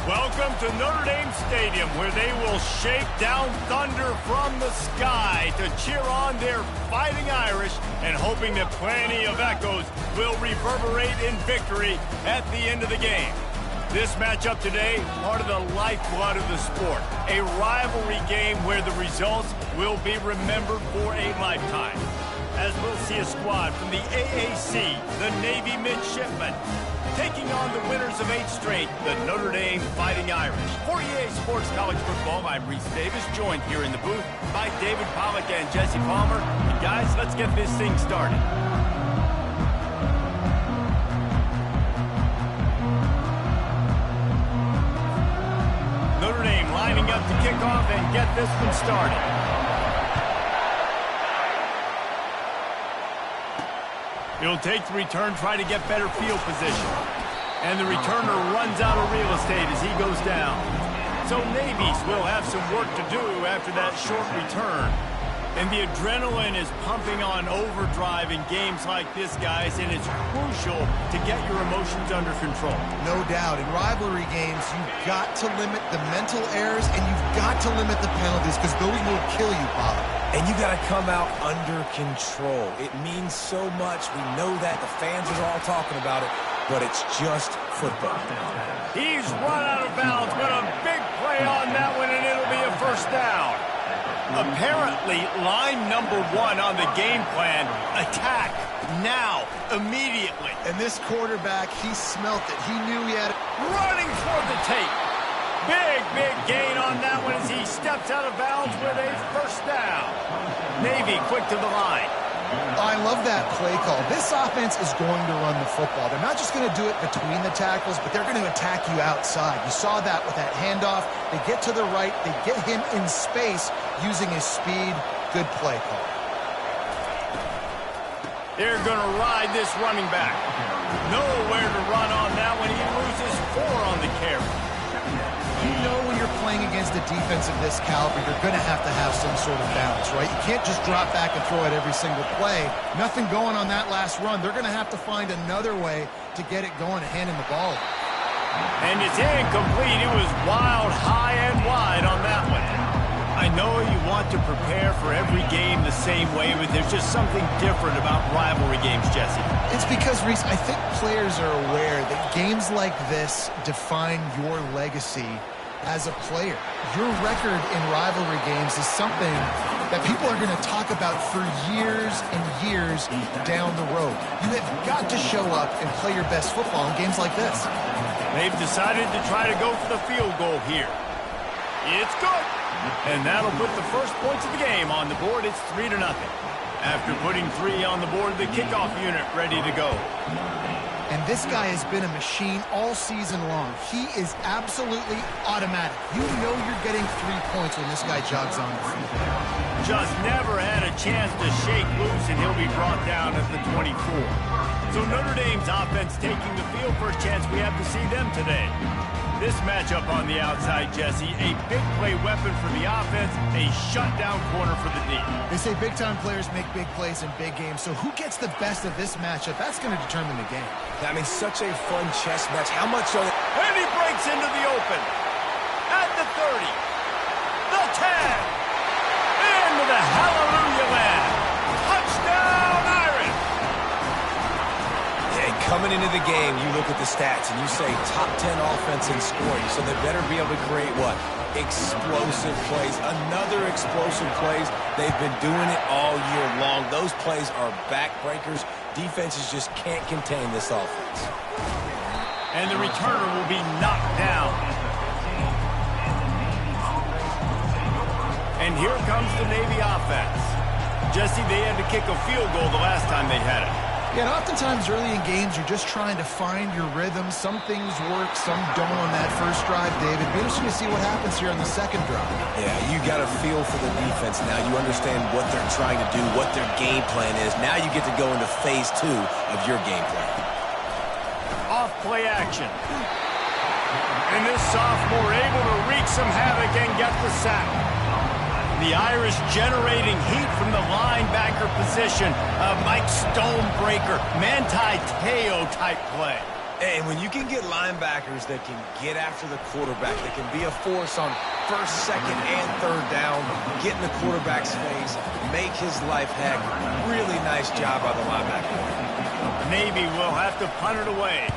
Welcome to Notre Dame Stadium, where they will shake down thunder from the sky to cheer on their Fighting Irish and hoping that plenty of echoes will reverberate in victory at the end of the game. This matchup today, part of the lifeblood of the sport, a rivalry game where the results will be remembered for a lifetime. As we'll see a squad from the AAC, the Navy Midshipmen, taking on the winners of 8 straight, the Notre Dame Fighting Irish. For EA Sports College Football, I'm Reese Davis, joined here in the booth by David Pollack and Jesse Palmer. And guys, let's get this thing started. Notre Dame lining up to kick off and get this one started. He'll take the return, try to get better field position. And the returner runs out of real estate as he goes down. So Navies will have some work to do after that short return. And the adrenaline is pumping on overdrive in games like this, guys, and it's crucial to get your emotions under control. No doubt. In rivalry games, you've got to limit the mental errors, and you've got to limit the penalties, because those will kill you, Bob. And you got to come out under control. It means so much. We know that. The fans are all talking about it, but it's just football. He's run out of bounds, but a big play on that one, and it'll be a first down. Apparently, line number 1 on the game plan, attack now, immediately. And this quarterback, he smelt it. He knew he had it. Running toward the tape. Big gain on that one as he steps out of bounds with a first down. Navy quick to the line. I love that play call. This offense is going to run the football. They're not just going to do it between the tackles, but they're going to attack you outside. You saw that with that handoff. They get to the right. They get him in space using his speed. Good play call. They're going to ride this running back. Nowhere to run on that one. He loses 4 on the carry. You know when you're playing against a defense of this caliber, you're going to have some sort of balance, right? You can't just drop back and throw it every single play. Nothing going on that last run. They're going to have to find another way to get it going and hand him the ball. And it's incomplete. It was wild, high and wide on that one. I know you want to prepare for every game the same way, but there's just something different about rivalry games, Jesse. It's because, Reese, I think players are aware that games like this define your legacy as a player. Your record in rivalry games is something that people are going to talk about for years and years down the road. You have got to show up and play your best football in games like this. They've decided to try to go for the field goal here. It's good. And that'll put the first points of the game on the board. It's 3-0. After putting 3 on the board, the kickoff unit ready to go. And this guy has been a machine all season long. He is absolutely automatic. You know you're getting 3 points when this guy jogs on the field. Just never had a chance to shake loose, and he'll be brought down at the 24. So Notre Dame's offense taking the field. First chance we have to see them today. This matchup on the outside, Jesse, a big play weapon for the offense, a shutdown corner for the D. They say big-time players make big plays in big games, so who gets the best of this matchup? That's going to determine the game. I mean, such a fun chess match. How much are they... And he breaks into the open. At the 30. The 10. Into the hallelujah land. Touchdown, Irish! And coming into the game, you look at the stats and you say top 10 offense in scoring, so they better be able to create what? Explosive plays. Another explosive plays. They've been doing it all year long. Those plays are backbreakers. Defenses just can't contain this offense. And the returner will be knocked down. And here comes the Navy offense. Jesse, they had to kick a field goal the last time they had it. Yeah, and oftentimes early in games, you're just trying to find your rhythm. Some things work, some don't on that first drive, David. Be interesting to see what happens here on the second drive. Yeah, you got a feel for the defense now. You understand what they're trying to do, what their game plan is. Now you get to go into phase 2 of your game plan. Off play action. And this sophomore able to wreak some havoc and get the sack. The Irish generating heat from the linebacker position. Mike Stonebreaker, Manti Te'o type play. And when you can get linebackers that can get after the quarterback, that can be a force on first, second, and third down, get in the quarterback's face, make his life heck, really nice job by the linebacker. Navy will have to punt it away.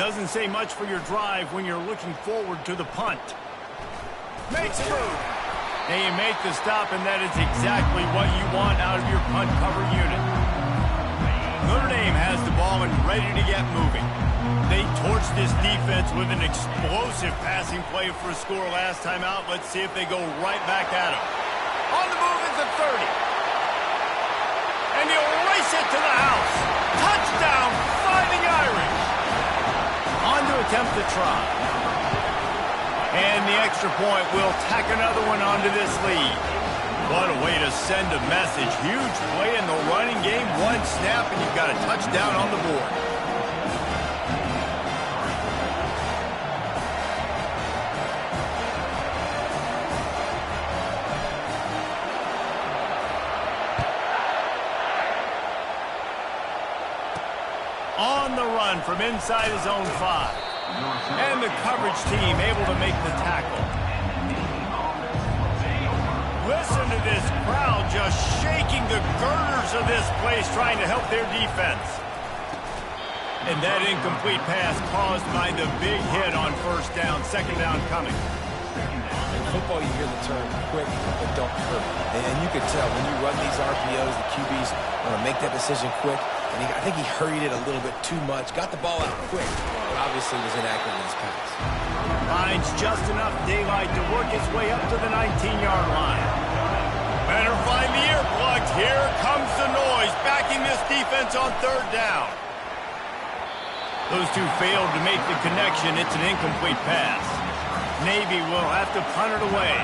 Doesn't say much for your drive when you're looking forward to the punt. Makes a move. And you make the stop, and that is exactly what you want out of your punt cover unit. Notre Dame has the ball and ready to get moving. They torched this defense with an explosive passing play for a score last time out. Let's see if they go right back at him. On the move is the 30. And he'll race it to the house. Touchdown, Fighting Irish. On to attempt the try. And the extra point will tack another one onto this lead. What a way to send a message. Huge play in the running game. One snap, and you've got a touchdown on the board. On the run from inside his own 5. And the coverage team able to make the tackle. Listen to this crowd just shaking the girders of this place trying to help their defense. And that incomplete pass caused by the big hit on first down. Second down coming. In football, you hear the term quick but don't hurt. And you could tell when you run these RPOs, the QBs want to make that decision quick. And I think he hurried it a little bit too much. Got the ball out quick, but obviously was inaccurate in his pass. Finds just enough daylight to work his way up to the 19-yard line. Better find the earplugs. Here comes the noise, backing this defense on third down. Those two failed to make the connection. It's an incomplete pass. Navy will have to punt it away.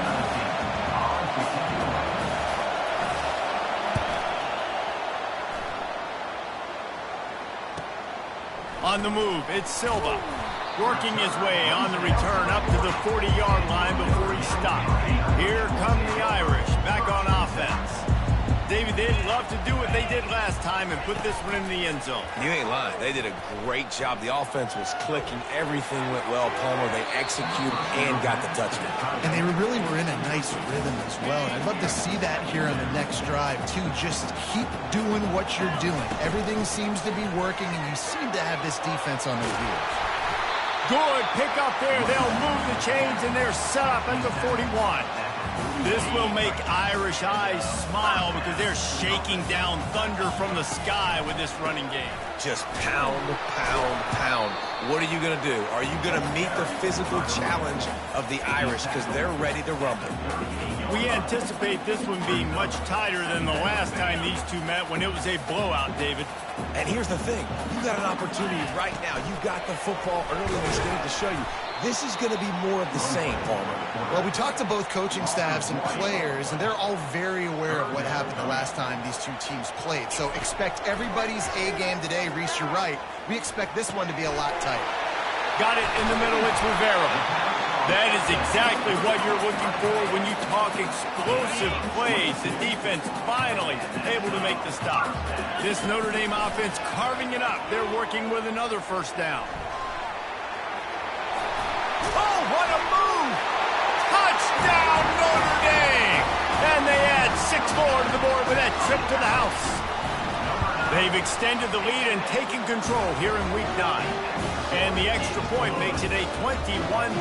On the move, it's Silva. Working his way on the return up to the 40-yard line before he stopped. Here come the Irish, back on offense. David, they'd love to do what they did last time and put this one in the end zone. You ain't lying. They did a great job. The offense was clicking. Everything went well, Palmer. They executed and got the touchdown. And they really were in a nice rhythm as well. And I'd love to see that here on the next drive, too. Just keep doing what you're doing. Everything seems to be working, and you seem to have this defense on their heels. Good pick up there. They'll move the chains, and they're set up at the 41. This will make Irish eyes smile because they're shaking down thunder from the sky with this running game. Just pound, pound, pound. What are you going to do? Are you going to meet the physical challenge of the Irish because they're ready to rumble? We anticipate this one being much tighter than the last time these two met when it was a blowout, David. And here's the thing. You got an opportunity right now. You got the football early in this game to show you. This is going to be more of the same, Palmer. Well, we talked to both coaching staffs and players, and they're all very aware of what happened the last time these two teams played. So expect everybody's A game today. Reese, you're right. We expect this one to be a lot tighter. Got it in the middle. It's Rivera. That is exactly what you're looking for when you talk explosive plays. The defense finally able to make the stop. This Notre Dame offense carving it up. They're working with another first down. Oh, what a move! Touchdown, Notre Dame! And they add 6 more to the board with that trip to the house. They've extended the lead and taken control here in Week 9. And the extra point makes it a 21-3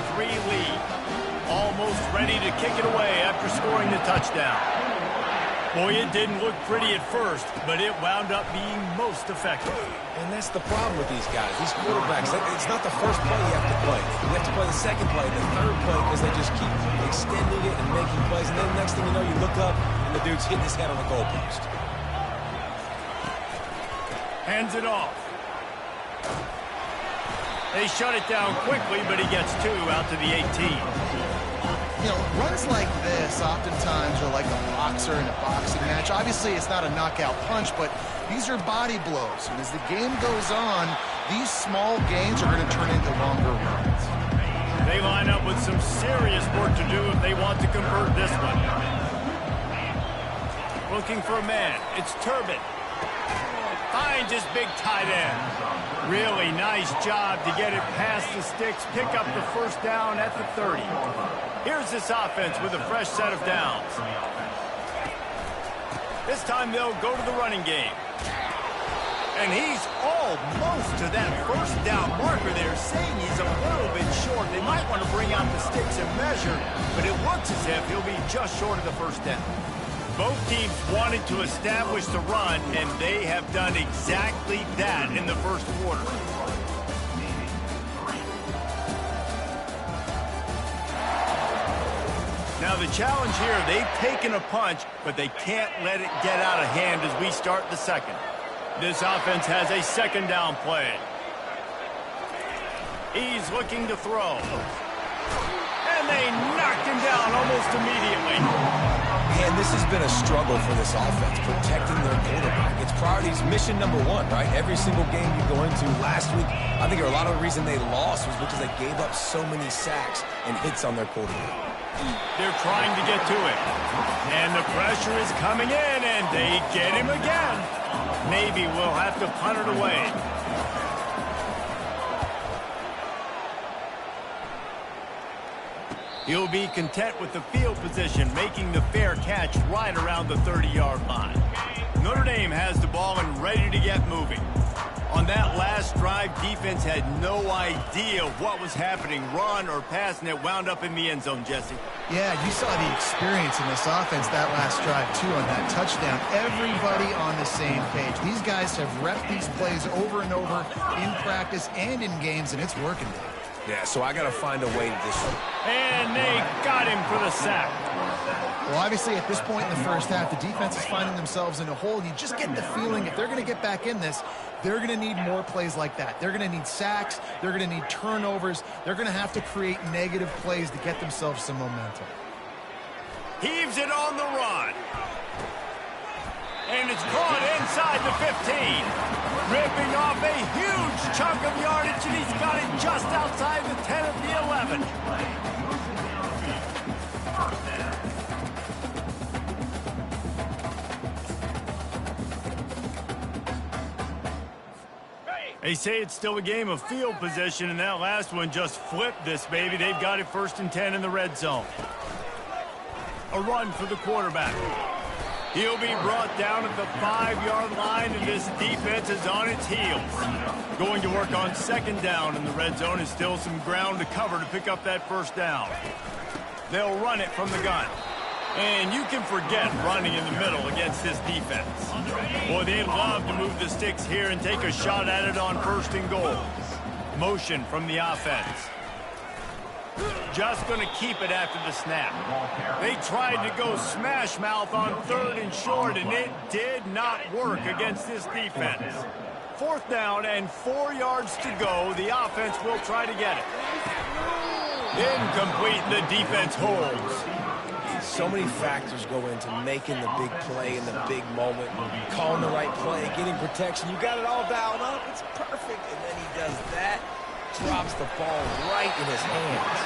lead. Almost ready to kick it away after scoring the touchdown. Boy, it didn't look pretty at first, but it wound up being most effective. And that's the problem with these guys, these quarterbacks. It's not the first play you have to play. You have to play the second play, the third play, because they just keep extending it and making plays. And then the next thing you know, you look up, and the dude's hitting his head on the goalpost. Hands it off. They shut it down quickly, but he gets 2 out to the 18. You know, runs like this oftentimes are like a boxer in a boxing match. Obviously, it's not a knockout punch, but these are body blows. And as the game goes on, these small gains are going to turn into longer runs. They line up with some serious work to do if they want to convert this one. Looking for a man. It's Turbin. finds his big tight end. Really nice job to get it past the sticks, pick up the first down at the 30. Here's this offense with a fresh set of downs. This time they'll go to the running game. And he's almost to that first down marker there, saying he's a little bit short. They might want to bring out the sticks and measure, but it looks as if he'll be just short of the first down. Both teams wanted to establish the run, and they have done exactly that in the first quarter. Now the challenge here, they've taken a punch, but they can't let it get out of hand as we start the second. This offense has a second down play. He's looking to throw. And they knocked him down almost immediately. And this has been a struggle for this offense, protecting their quarterback. It's priorities mission number one, right? Every single game you go into last week, I think a lot of the reason they lost was because they gave up so many sacks and hits on their quarterback. They're trying to get to it. And the pressure is coming in, and they get him again. Maybe we'll have to punt it away. He'll be content with the field position, making the fair catch right around the 30-yard line. Notre Dame has the ball and ready to get moving. On that last drive, defense had no idea what was happening, run or pass, and it wound up in the end zone, Jesse. Yeah, you saw the experience in this offense that last drive, too, on that touchdown. Everybody on the same page. These guys have repped these plays over and over in practice and in games, and it's working. Yeah, so I got to find a way to disrupt. And they got him for the sack. Well, obviously, at this point in the first half, the defense is finding themselves in a hole. You just get the feeling if they're going to get back in this, they're going to need more plays like that. They're going to need sacks. They're going to need turnovers. They're going to have to create negative plays to get themselves some momentum. Heaves it on the run. And it's caught inside the 15. Ripping off a huge chunk of yardage, and he's got it just outside the 10 of the 11. They say it's still a game of field position, and that last one just flipped this baby. They've got it 1st and 10 in the red zone. A run for the quarterback. He'll be brought down at the 5-yard line, and this defense is on its heels. Going to work on 2nd down in the red zone is still some ground to cover to pick up that first down. They'll run it from the gun. And you can forget running in the middle against this defense. Boy, they'd love to move the sticks here and take a shot at it on 1st and goal. Motion from the offense. Just going to keep it after the snap. They tried to go smash mouth on 3rd and short, and it did not work against this defense. 4th down and 4 yards to go. The offense will try to get it. Incomplete. The defense holds. So many factors go into making the big play in the big moment, calling the right play, getting protection. You got it all dialed up. It's perfect. And then he does that, drops the ball right in his hands.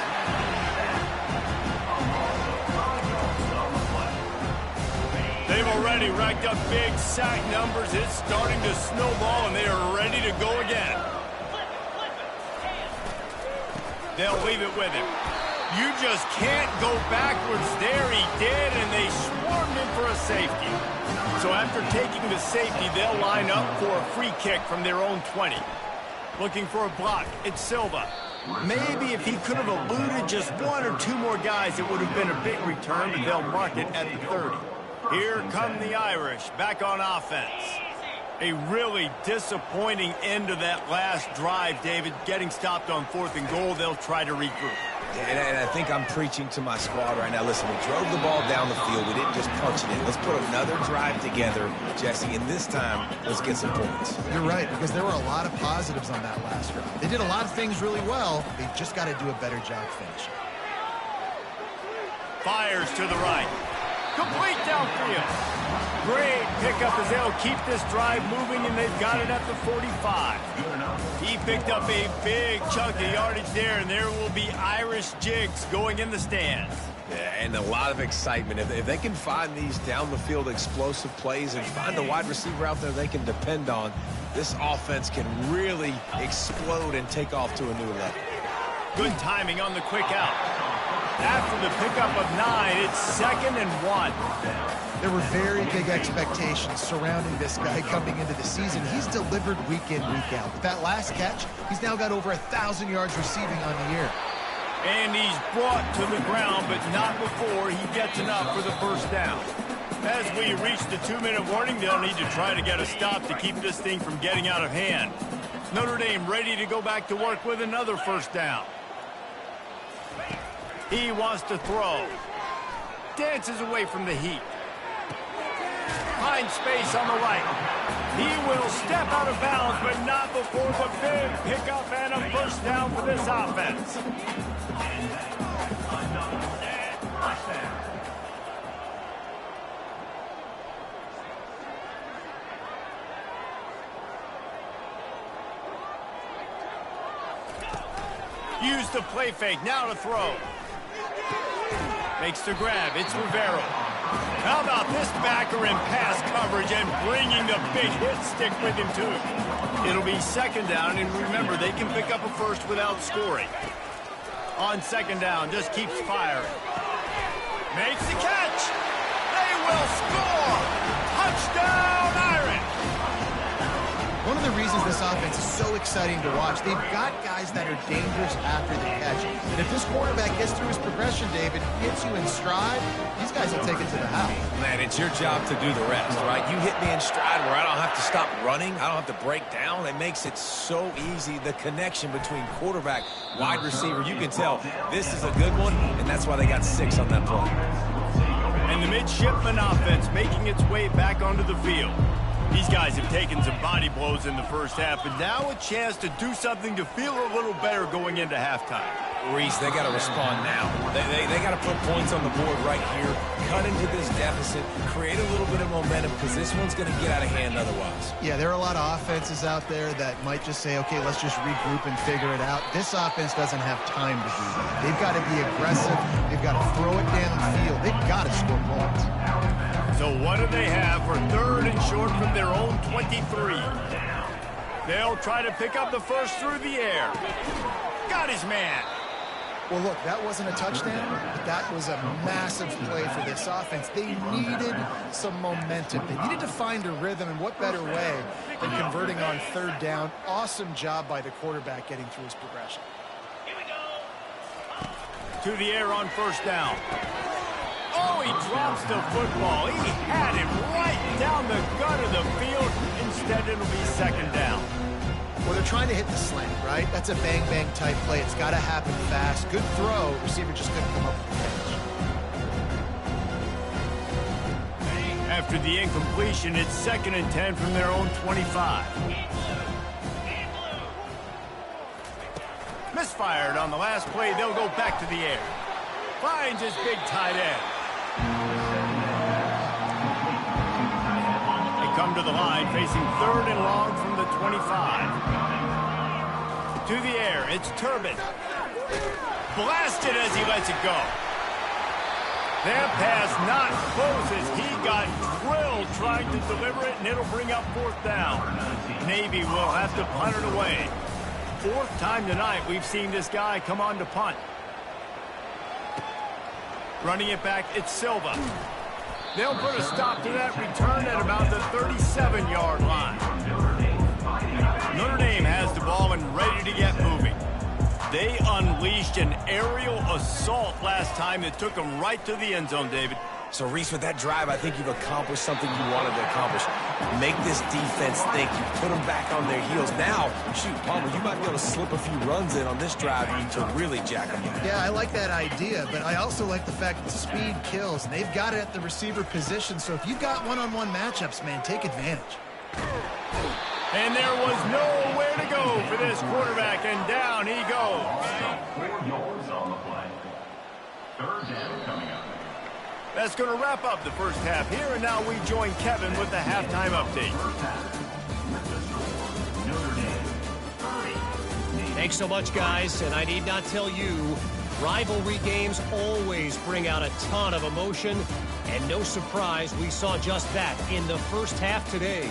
They've already racked up big sack numbers. It's starting to snowball, and they are ready to go again. They'll leave it with him. You just can't go backwards there. He did, and they swarmed him for a safety. So after taking the safety, they'll line up for a free kick from their own 20. Looking for a block. It's Silva. Maybe if he could have eluded just 1 or 2 more guys, it would have been a big return, but they'll mark it at the 30. Here come the Irish, back on offense. A really disappointing end of that last drive, David. Getting stopped on 4th and goal, they'll try to regroup. And I think I'm preaching to my squad right now. Listen, we drove the ball down the field. We didn't just punch it in. Let's put another drive together, Jesse, and this time, let's get some points. You're right, because there were a lot of positives on that last drive. They did a lot of things really well. They just got to do a better job finishing. Fires to the right. Complete downfield. Great pickup as they'll keep this drive moving, and they've got it at the 45. He picked up a big chunk of yardage there, and there will be Irish jigs going in the stands. Yeah, and a lot of excitement. If they can find these down-the-field explosive plays and find a wide receiver out there they can depend on, this offense can really explode and take off to a new level. Good timing on the quick out. After the pickup of 9, it's 2nd and 1. There were very big expectations surrounding this guy coming into the season. He's delivered week in, week out. With that last catch, he's now got over 1,000 yards receiving on the year. And he's brought to the ground, but not before he gets enough for the first down. As we reach the 2-minute warning, they'll need to try to get a stop to keep this thing from getting out of hand. Notre Dame ready to go back to work with another first down. He wants to throw. Dances away from the heat. Finds space on the right. He will step out of bounds, but not before the big pickup and a first down for this offense. Use the play fake, now to throw. Makes the grab, it's Rivero. How about this backer in pass coverage and bringing the big hit stick with him too. It'll be 2nd down, and remember, they can pick up a first without scoring. On 2nd down, just keeps firing. Makes the catch. They will score. Touchdown, Irish. One of the reasons this offense is so exciting to watch, they've got guys that are dangerous after the catch. And if this quarterback gets through his progression, David, hits you in stride, these guys will take it to the house. Man, it's your job to do the rest, right? You hit me in stride where I don't have to stop running. I don't have to break down. It makes it so easy. The connection between quarterback, wide receiver, you can tell this is a good one, and that's why they got 6 on that play. And the midshipman offense making its way back onto the field. These guys have taken some body blows in the first half, but now a chance to do something to feel a little better going into halftime. Reese, they got to respond now. They got to put points on the board right here, cut into this deficit, create a little bit of momentum, because this one's going to get out of hand otherwise. Yeah, there are a lot of offenses out there that might just say, okay, let's just regroup and figure it out. This offense doesn't have time to do that. They've got to be aggressive. They've got to throw it down the field. They've got to score points. So what do they have for 3rd and short from their own 23? They'll try to pick up the first through the air. Got his man. Well, look, that wasn't a touchdown, but that was a massive play for this offense. They needed some momentum. They needed to find a rhythm, and what better way than converting on 3rd down. Awesome job by the quarterback getting through his progression. To the air on 1st down. Oh, he drops the football. He had him right down the gut of the field. Instead, it'll be 2nd down. Well, they're trying to hit the slant, right? That's a bang-bang type play. It's got to happen fast. Good throw. Receiver just couldn't come up with the catch. After the incompletion, it's 2nd and 10 from their own 25. Misfired on the last play. They'll go back to the air. Finds his big tight end. They come to the line, facing 3rd and long from the 25. To the air, it's Turbin. Blasted as he lets it go. That pass not close as he got drilled trying to deliver it, and it'll bring up 4th down. Navy will have to punt it away. 4th time tonight we've seen this guy come on to punt. Running it back, it's Silva. They'll put a stop to that return at about the 37-yard line. Notre Dame has the ball and ready to get moving. They unleashed an aerial assault last time that took them right to the end zone, David. So, Reese, with that drive, I think you've accomplished something you wanted to accomplish. Make this defense think. You put them back on their heels. Now, shoot, Palmer, you might be able to slip a few runs in on this drive to really jack them up. Yeah, I like that idea, but I also like the fact that speed kills. And they've got it at the receiver position, so if you've got one-on-one matchups, man, take advantage. And there was nowhere to go for this quarterback, and down he goes. 4 yards on the play. 3rd down coming up. That's going to wrap up the first half here, and now we join Kevin with the halftime update. Thanks so much, guys, and I need not tell you Rivalry games always bring out a ton of emotion, and no surprise we saw just that in the first half today.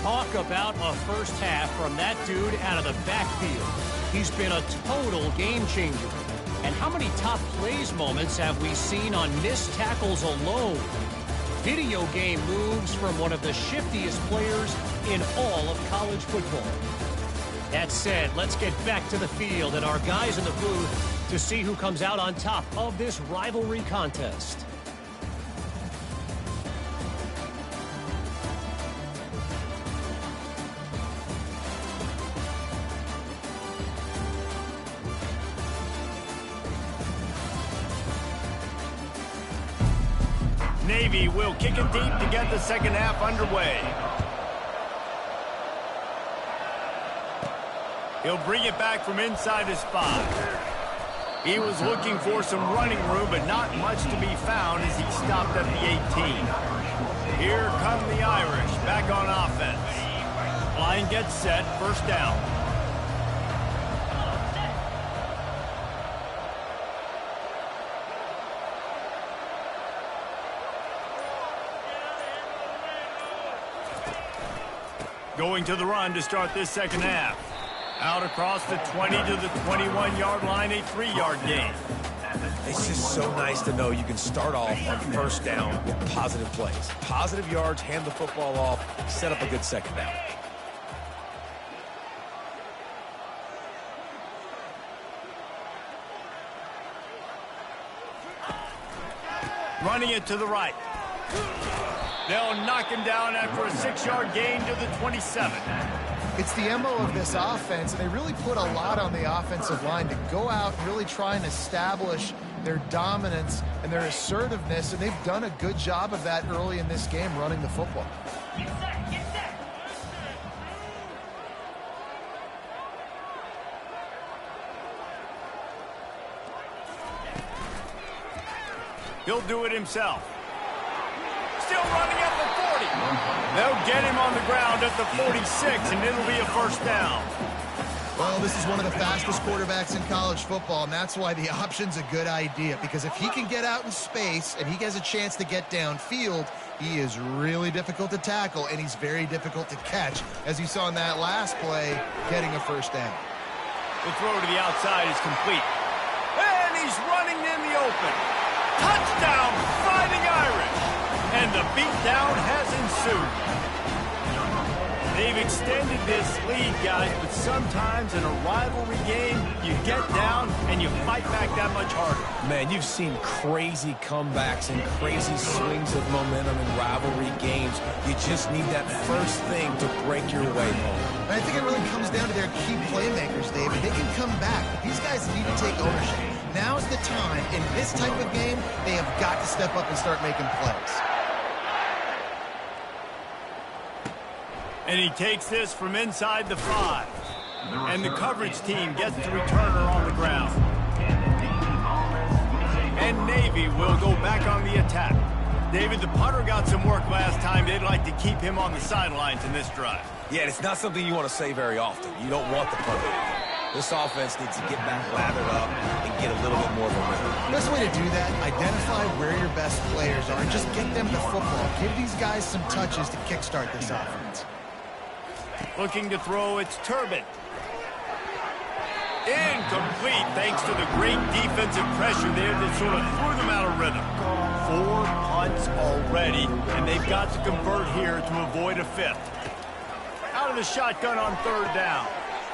Talk about a first half from that dude out of the backfield. He's been a total game changer. And how many top plays moments have we seen on missed tackles alone? Video game moves from one of the shiftiest players in all of college football. That said, let's get back to the field and our guys in the booth to see who comes out on top of this rivalry contest. Navy will kick it deep to get the second half underway. He'll bring it back from inside his 5. He was looking for some running room, but not much to be found as he stopped at the 18. Here come the Irish back on offense. Line gets set, first down. Going to the run to start this second half. Out across the 20 to the 21-yard line, a 3-yard gain. It's just so nice to know you can start off on first down with positive plays. Positive yards, hand the football off, set up a good second down. Running it to the right. They'll knock him down after a 6-yard gain to the 27. It's the MO of this offense, and they really put a lot on the offensive line to go out and really try and establish their dominance and their assertiveness, and they've done a good job of that early in this game running the football. He'll do it himself. Still running at the 40. They'll get him on the ground at the 46, and it'll be a first down. Well, this is one of the fastest quarterbacks in college football, and that's why the option's a good idea, because if he can get out in space and he has a chance to get downfield, he is really difficult to tackle, and he's very difficult to catch, as you saw in that last play, getting a first down. The throw to the outside is complete. And he's running in the open. Touchdown, Fighting Irish! And the beatdown has ensued. They've extended this lead, guys, but sometimes in a rivalry game, you get down and you fight back that much harder. Man, you've seen crazy comebacks and crazy swings of momentum in rivalry games. You just need that first thing to break your way home. And I think it really comes down to their key playmakers, David. They can come back, but these guys need to take ownership. Now's the time. In this type of game, they have got to step up and start making plays. And he takes this from inside the 5. And the coverage team gets the returner on the ground. And Navy will go back on the attack. David, the punter got some work last time. They'd like to keep him on the sidelines in this drive. Yeah, it's not something you want to say very often. You don't want the punter. This offense needs to get back lathered up and get a little bit more momentum. The best way to do that, identify where your best players are and just get them the football. Give these guys some touches to kickstart this offense. Looking to throw, it's Turbin. Incomplete thanks to the great defensive pressure there that sort of threw them out of rhythm. 4 punts already, and they've got to convert here to avoid a 5th. Out of the shotgun on 3rd down.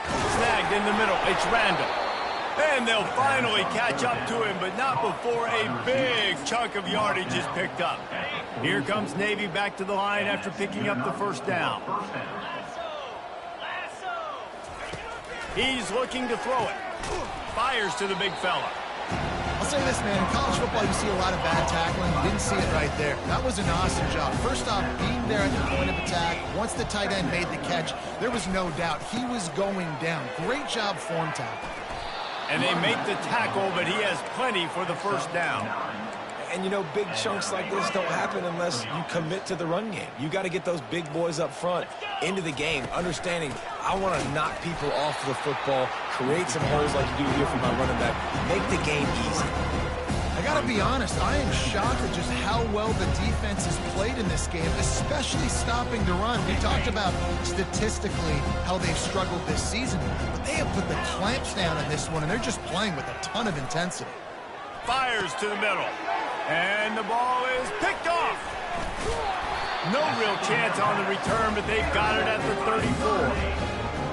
Snagged in the middle, it's Randall. And they'll finally catch up to him, but not before a big chunk of yardage is picked up. Here comes Navy back to the line after picking up the first down. He's looking to throw it. Fires to the big fella. I'll say this, man. In college football, you see a lot of bad tackling. You didn't see it right there. That was an awesome job. First off, being there at the point of attack, once the tight end made the catch, there was no doubt he was going down. Great job form tackle. And they make the tackle, but he has plenty for the first down. And, you know, big chunks like this don't happen unless you commit to the run game. You got to get those big boys up front into the game, understanding I want to knock people off the football, create some holes like you do here for my running back, make the game easy. I got to be honest, I am shocked at just how well the defense has played in this game, especially stopping the run. We talked about statistically how they've struggled this season, but they have put the clamps down in this one, and they're just playing with a ton of intensity. Fires to the middle, and the ball is picked off. No real chance on the return, but they've got it at the 34.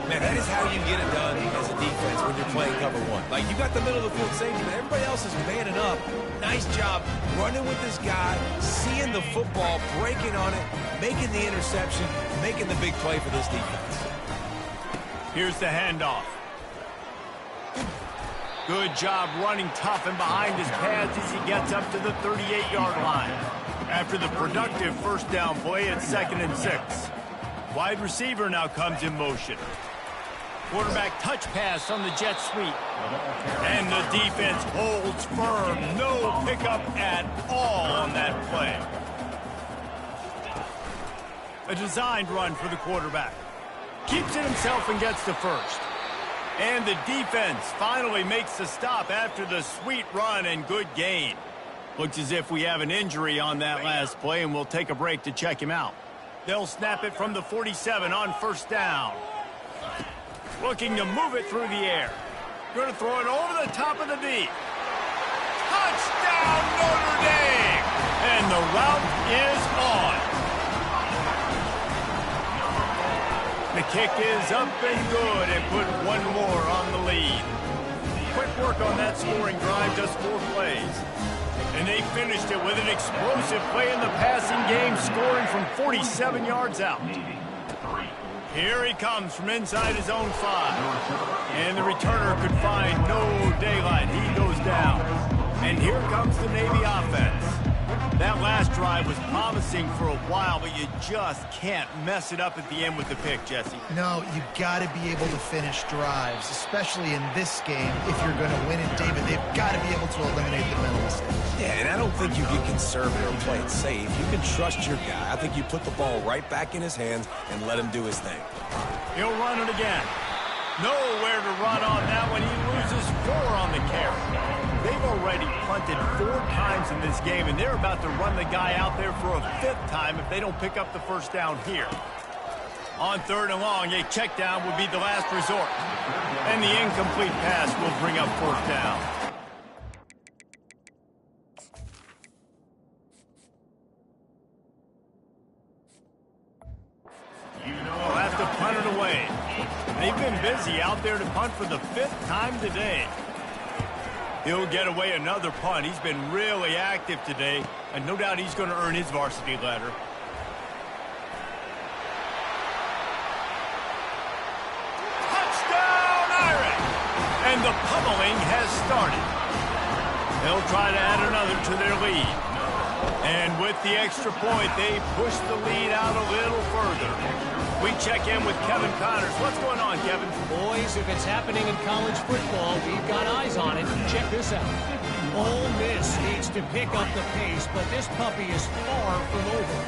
Man, that is how you get it done as a defense when you're playing cover one. Like, you got the middle of the field safety, but everybody else is manning up. Nice job running with this guy, seeing the football, breaking on it, making the interception, making the big play for this defense. Here's the handoff. Good job running tough and behind his pads as he gets up to the 38-yard line. After the productive first down play at 2nd and 6. Wide receiver now comes in motion. Quarterback touch pass on the jet sweep. And the defense holds firm. No pickup at all on that play. A designed run for the quarterback. Keeps it himself and gets to first. And the defense finally makes the stop after the sweet run and good gain. Looks as if we have an injury on that last play, and we'll take a break to check him out. They'll snap it from the 47 on first down. Looking to move it through the air. Going to throw it over the top of the D. Touchdown, Notre Dame! And the route is on. The kick is up and good and put one more on the lead. Quick work on that scoring drive, just 4 plays. And they finished it with an explosive play in the passing game, scoring from 47 yards out. Here he comes from inside his own 5. And the returner could find no daylight. He goes down. And here comes the Navy offense. That last drive was promising for a while, but you just can't mess it up at the end with the pick, Jesse. No, you got to be able to finish drives, especially in this game. If you're going to win it, David, they've got to be able to eliminate the mental mistakes. Yeah, and I don't think you get conservative or play it safe. You can trust your guy. I think you put the ball right back in his hands and let him do his thing. He'll run it again. Nowhere to run on that one. He loses 4 on the carry. They've already punted 4 times in this game, and they're about to run the guy out there for a 5th time if they don't pick up the first down here. On 3rd and long, a check down would be the last resort. And the incomplete pass will bring up 4th down. They'll have to punt it away. They've been busy out there to punt for the 5th time today. He'll get away another punt. He's been really active today, and no doubt he's going to earn his varsity letter. Touchdown, Irish! And the pummeling has started. They'll try to add another to their lead. And with the extra point, they push the lead out a little further. We check in with Kevin Connors. What's going on, Kevin? Boys, if it's happening in college football, we've got eyes on it. Check this out. Ole Miss needs to pick up the pace, but this puppy is far from over.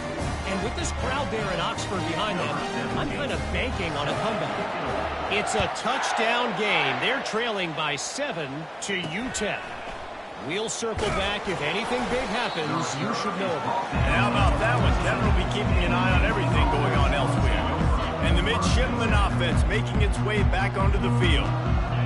And with this crowd there in Oxford behind them, I'm kind of banking on a comeback. It's a touchdown game. They're trailing by 7 to UTEP. We'll circle back. If anything big happens, you should know about it. And how about that one? Kevin will be keeping an eye on everything going on elsewhere. And the midshipman offense making its way back onto the field.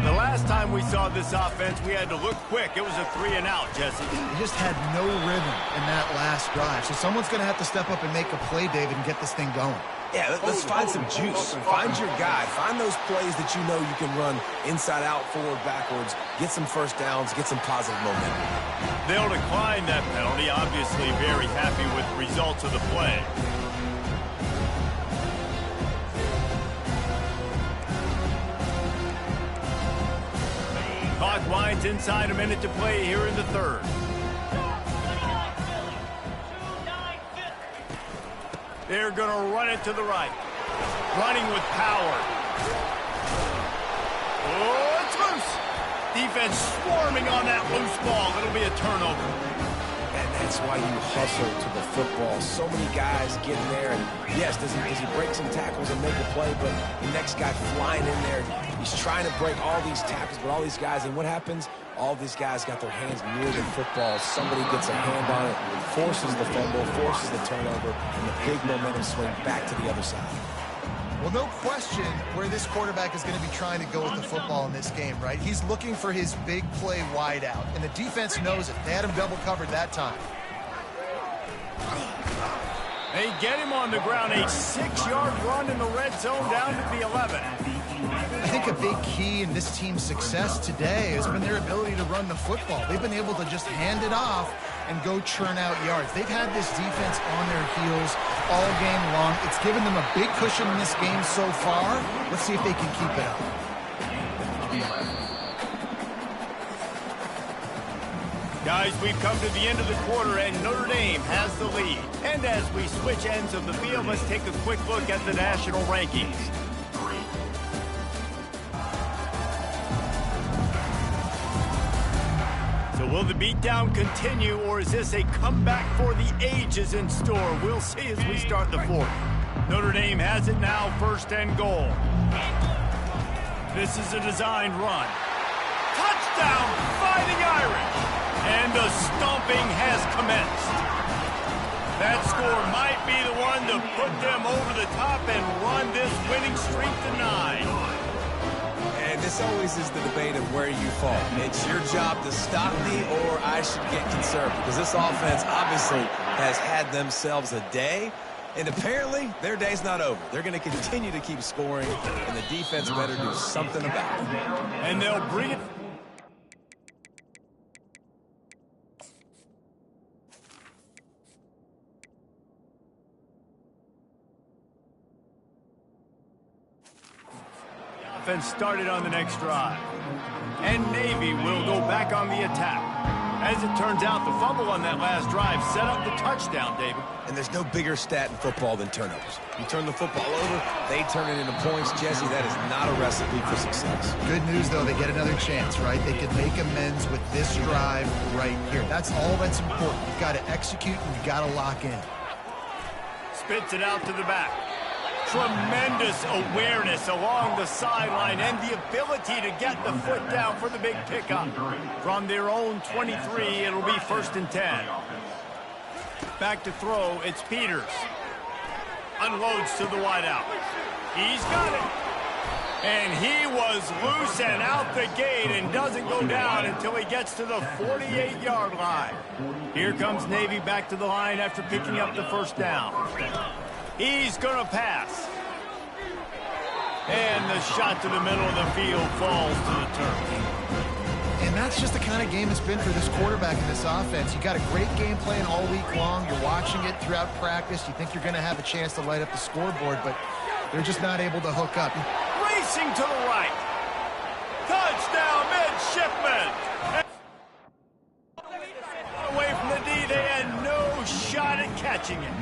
The last time we saw this offense, we had to look quick. It was a 3-and-out, Jesse. They just had no rhythm in that last drive. So someone's going to have to step up and make a play, David, and get this thing going. Yeah, let's find some juice. Find your guy. Find those plays that you know you can run inside out, forward, backwards. Get some first downs. Get some positive momentum. They'll decline that penalty. Obviously very happy with the results of the play. Clock winds inside a minute to play here in the 3rd. They're going to run it to the right. Running with power. Oh, it's loose. Defense swarming on that loose ball. It'll be a turnover. And That's why you hustle to the football. So many guys get in there, and yes, does he break some tackles and make a play, but the next guy flying in there, he's trying to break all these tackles, but all these guys, and what happens? All these guys got their hands near the football. Somebody gets a hand on it, forces the fumble, forces the turnover, and the big momentum swing back to the other side. Well, no question where this quarterback is going to be trying to go with the football in this game, right? He's looking for his big play wide out, and the defense knows it. They had him double covered that time. They get him on the ground, a 6-yard run in the red zone down to the 11. I think a big key in this team's success today has been their ability to run the football. They've been able to just hand it off and go churn out yards. They've had this defense on their heels all game long. It's given them a big cushion in this game so far. Let's see if they can keep it up. Guys, we've come to the end of the quarter, and Notre Dame has the lead. And as we switch ends of the field, let's take a quick look at the national rankings. So will the beatdown continue, or is this a comeback for the ages in store? We'll see as we start the fourth. Notre Dame has it now, 1st and goal. This is a designed run. Touchdown, Fighting Irish! And the stomping has commenced. That score might be the one to put them over the top and run this winning streak to 9. And this always is the debate of where you fall. It's your job to stop me, or I should get concerned, because this offense obviously has had themselves a day, and apparently their day's not over. They're going to continue to keep scoring, and the defense better do something about it. And they'll bring it. Offense started on the next drive. And Navy will go back on the attack. As it turns out, the fumble on that last drive set up the touchdown, David. And there's no bigger stat in football than turnovers. You turn the football over, they turn it into points. Jesse, that is not a recipe for success. Good news, though, they get another chance, right? They can make amends with this drive right here. That's all that's important. You've got to execute and you've got to lock in. Spits it out to the back. Tremendous awareness along the sideline and the ability to get the foot down for the big pickup. From their own 23, it'll be 1st and 10. Back to throw, it's Peters. Unloads to the wideout. He's got it. And he was loose and out the gate and doesn't go down until he gets to the 48-yard line. Here comes Navy back to the line after picking up the 1st down. He's going to pass. And the shot to the middle of the field falls to the turf. And that's just the kind of game it's been for this quarterback in this offense. You got a great game plan all week long. You're watching it throughout practice. You think you're going to have a chance to light up the scoreboard, but they're just not able to hook up. Racing to the right. Touchdown, midshipman. Away from the D, they had no shot at catching it.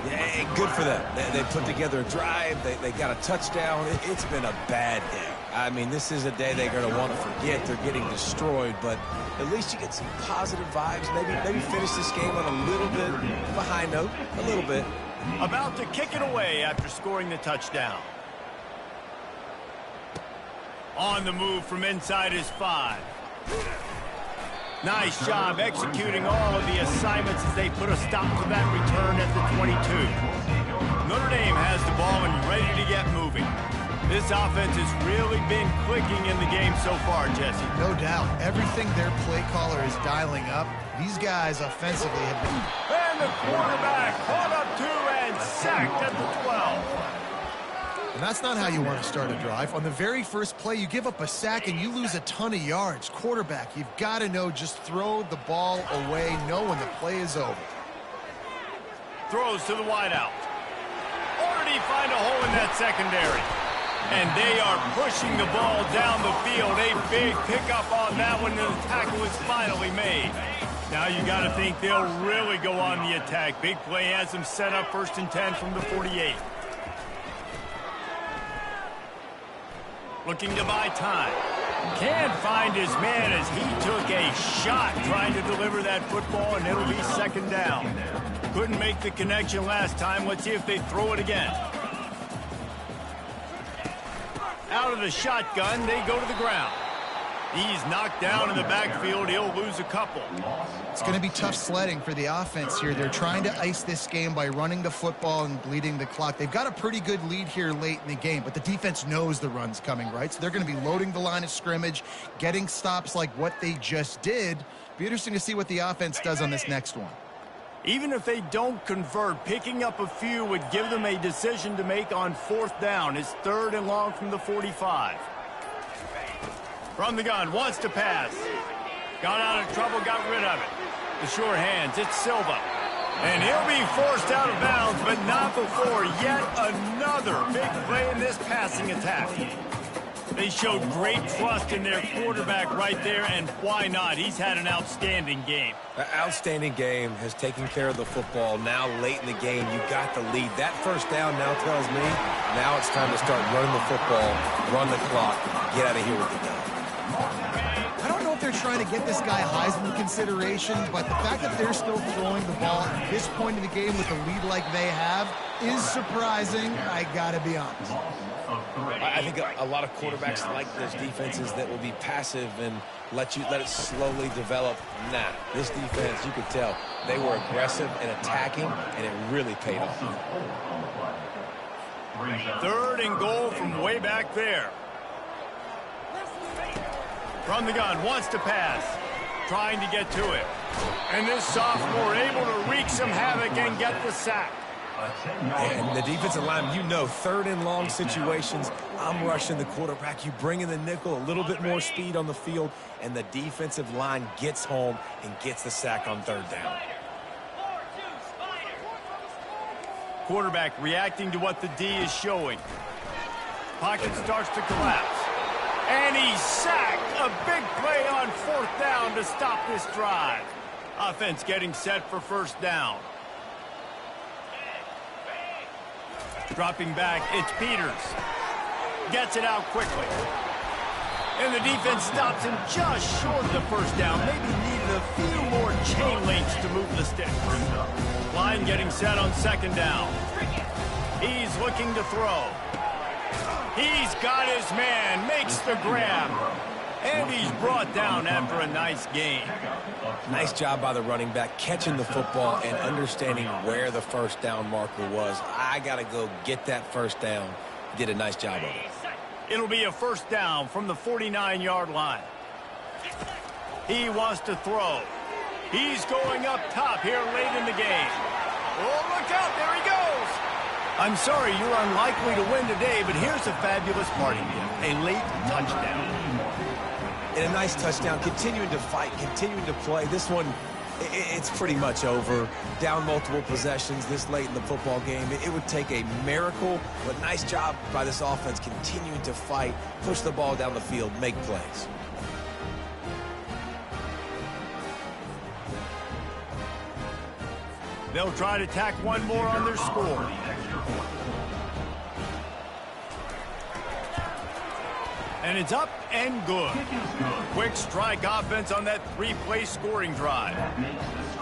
Yeah, good for them. They put together a drive. They got a touchdown. It's been a bad day. I mean, this is a day they're going to want to forget. They're getting destroyed, but at least you get some positive vibes. Maybe finish this game on a little bit of a high note, a little bit. About to kick it away after scoring the touchdown. On the move from inside his 5. Nice job executing all of the assignments as they put a stop to that return at the 22. Notre Dame has the ball and ready to get moving. This offense has really been clicking in the game so far, Jesse. No doubt. Everything their play caller is dialing up, these guys offensively have been... And the quarterback caught up 2 and sacked at the 12. And that's not how you want to start a drive. On the very first play, you give up a sack and you lose a ton of yards. Quarterback, you've got to know, just throw the ball away, know when the play is over. Throws to the wideout. Already find a hole in that secondary. And they are pushing the ball down the field. A big pickup on that one, and the tackle is finally made. Now you got to think they'll really go on the attack. Big play has them set up 1st and 10 from the 48. Looking to buy time. Can't find his man as he took a shot trying to deliver that football, and it'll be second down. Couldn't make the connection last time. Let's see if they throw it again. Out of the shotgun, they go to the ground. He's knocked down in the backfield. He'll lose a couple. It's going to be tough sledding for the offense here. They're trying to ice this game by running the football and bleeding the clock. They've got a pretty good lead here late in the game, but the defense knows the run's coming, right? So they're going to be loading the line of scrimmage, getting stops like what they just did. Be interesting to see what the offense does on this next one. Even if they don't convert, picking up a few would give them a decision to make on fourth down. It's 3rd and long from the 45. From the gun, wants to pass. Got out of trouble, got rid of it. The sure hands, it's Silva. And he'll be forced out of bounds, but not before yet another big play in this passing attack. They showed great trust in their quarterback right there, and why not? He's had an outstanding game. An outstanding game, has taken care of the football. Now late in the game, you got the lead. That first down now tells me now it's time to start running the football, run the clock, get out of here with the dub. I don't know if they're trying to get this guy Heisman consideration, but the fact that they're still throwing the ball at this point in the game with a lead like they have is surprising, I gotta be honest. I think a lot of quarterbacks like those defenses that will be passive and let it slowly develop. Nah, this defense, you could tell, they were aggressive and attacking, and it really paid off. 3rd and goal from way back there. From the gun, wants to pass. Trying to get to it. And this sophomore able to wreak some havoc and get the sack. And the defensive line, you know, 3rd and long situations, I'm rushing the quarterback. You bring in the nickel, a little bit more speed on the field, and the defensive line gets home and gets the sack on 3rd down. Quarterback reacting to what the D is showing. Pocket starts to collapse. And he's sacked. A big play on 4th down to stop this drive. Offense getting set for 1st down. Dropping back, it's Peters. Gets it out quickly. And the defense stops him just short of the 1st down. Maybe needed a few more chain links to move the sticks. Line getting set on 2nd down. He's looking to throw. He's got his man, makes the grab. And he's brought down after a nice gain. Nice job by the running back, catching the football and understanding where the 1st down marker was. I got to go get that 1st down. Did a nice job of it. It'll be a 1st down from the 49-yard line. He wants to throw. He's going up top here late in the game. Oh, look out, there he goes. I'm sorry you're unlikely to win today, but here's a fabulous party gift, a late touchdown. And a nice touchdown, continuing to fight, continuing to play. This one, it's pretty much over. Down multiple possessions this late in the football game. It would take a miracle, but nice job by this offense continuing to fight, push the ball down the field, make plays. They'll try to tack one more on their score. And it's up and good. Quick strike offense on that 3-play scoring drive.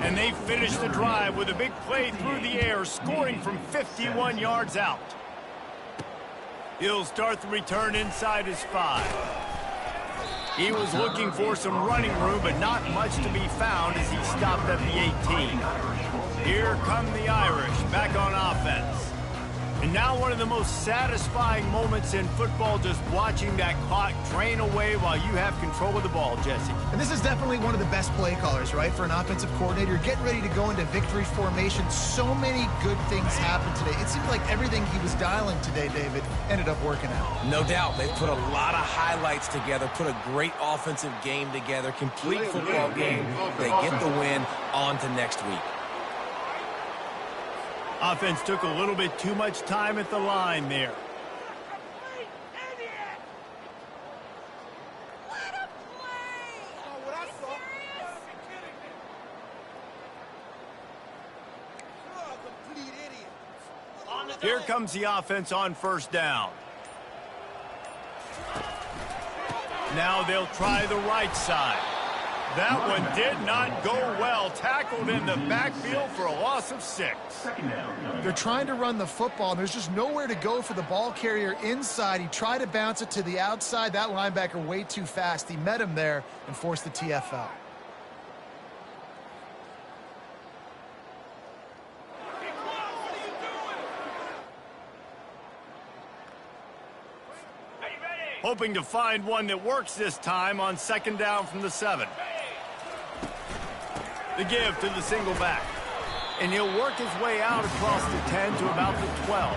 And they finish the drive with a big play through the air, scoring from 51 yards out. He'll start the return inside his 5. He was looking for some running room, but not much to be found as he stopped at the 18. Here come the Irish back on offense. And now one of the most satisfying moments in football, just watching that clock drain away while you have control of the ball, Jesse. And this is definitely one of the best play callers, right, for an offensive coordinator. Getting ready to go into victory formation. So many good things happened today. It seemed like everything he was dialing today, David, ended up working out. No doubt. They put a lot of highlights together, put a great offensive game together, complete football game. They get the win. On to next week. Offense took a little bit too much time at the line there. Here comes the offense on 1st down. Now they'll try the right side. That one did not go well. Tackled in the backfield for a loss of 6. They're trying to run the football, and there's just nowhere to go for the ball carrier inside. He tried to bounce it to the outside. That linebacker way too fast. He met him there and forced the TFL. Hoping to find one that works this time on 2nd down from the 7. The give to the single back. And he'll work his way out across the 10 to about the 12.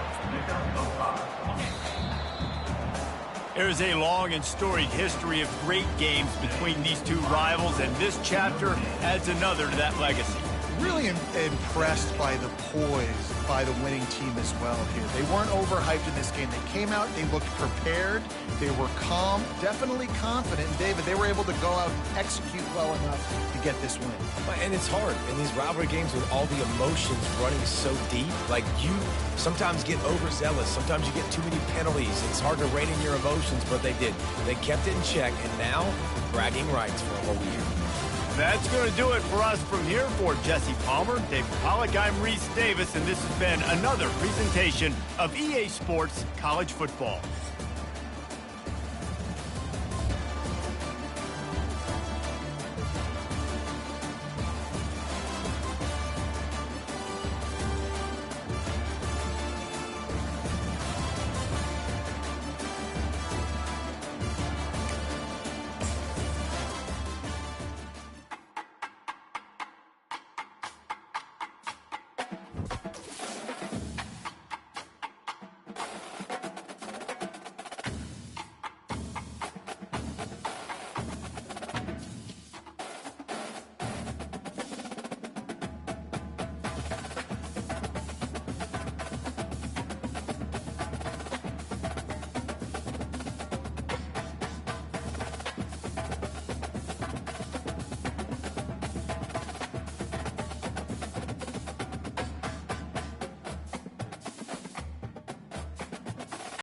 There's a long and storied history of great games between these two rivals, and this chapter adds another to that legacy. Really impressed by the poise by the winning team as well here. They weren't overhyped in this game. They came out, they looked prepared, they were calm, definitely confident. And David, they were able to go out and execute well enough to get this win. And it's hard in these rivalry games with all the emotions running so deep. Like, you sometimes get overzealous. Sometimes you get too many penalties. It's hard to rein in your emotions, but they did. They kept it in check, and now bragging rights for a whole year. That's going to do it for us from here. For Jesse Palmer, David Pollack, I'm Reese Davis, and this has been another presentation of EA Sports College Football.